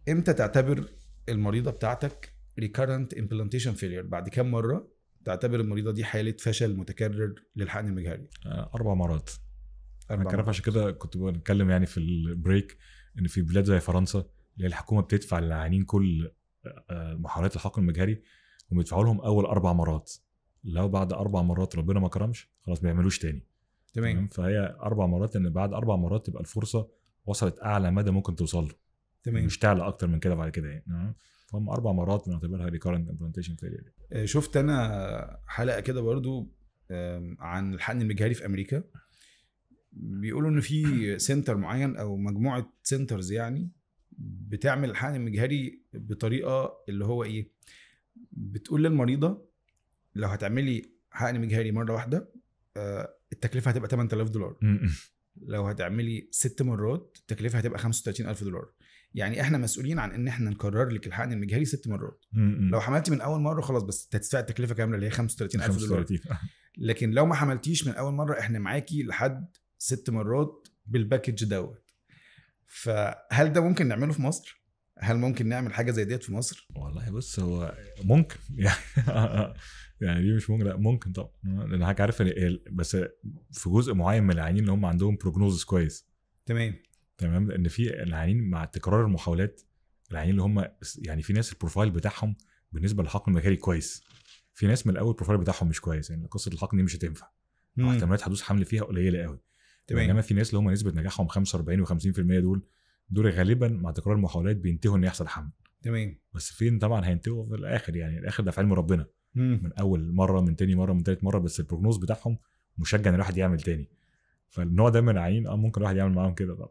امتى تعتبر المريضه بتاعتك recurrent implantation failure؟ بعد كام مره تعتبر المريضه دي حاله فشل متكرر للحقن المجهري؟ 4 مرات. انا 4 كان مرات. عشان كده كنت بنتكلم يعني في البريك ان في بلاد زي فرنسا اللي هي الحكومه بتدفع للعيانين كل محاولات الحقن المجهري، وبيدفعوا لهم اول 4 مرات. لو بعد 4 مرات ربنا ما كرمش خلاص ما يعملوش تاني. تمام. فهي 4 مرات، ان بعد 4 مرات تبقى الفرصه وصلت اعلى مدى ممكن توصل له، تمام. مش تعلى اكتر من كده بعد كده يعني. فهم 4 مرات بنعتبرها recurrent implantation failure. شفت انا حلقه كده برضو عن الحقن المجهري في امريكا. بيقولوا ان في سنتر معين او مجموعه سنترز يعني بتعمل الحقن المجهري بطريقه اللي هو ايه، بتقول للمريضه لو هتعملي حقن مجهري مره واحده التكلفه هتبقى $8000. لو هتعملي 6 مرات التكلفه هتبقى $35000. يعني احنا مسؤولين عن ان احنا نكرر لك الحقن المجهري 6 مرات. لو حملتي من اول مره خلاص بس هتدفعي التكلفه كامله اللي هي $35000. لكن لو ما حملتيش من اول مره احنا معاكي لحد 6 مرات بالباكج دوت. فهل ده ممكن نعمله في مصر؟ هل ممكن نعمل حاجه زي ديت في مصر؟ والله بص، هو ممكن يعني دي مش ممكن، لا ممكن طبعا، لان حضرتك عارف بس في جزء معين من العيانين اللي هم عندهم بروجنوزس كويس. تمام. لان في العيانين مع تكرار المحاولات، العيانين اللي هم يعني في ناس البروفايل بتاعهم بالنسبه للحقن المجهري كويس، في ناس من الاول البروفايل بتاعهم مش كويس، يعني قصه الحقن دي مش هتنفع، احتمالات حدوث حمل فيها قليله قوي. انما في ناس اللي هم نسبه نجاحهم 45 و50% دول غالبا مع تكرار المحاولات بينتهوا ان يحصل حمل. تمام. بس فين طبعا هينتهوا في الاخر، يعني الاخر ده في علم ربنا. من اول مره، من تاني مره، من تالت مره، بس البروجنوز بتاعهم مشجع ان الواحد يعمل تاني. فالنوع ده من العيانين ممكن الواحد يعمل معاهم كده طبعا.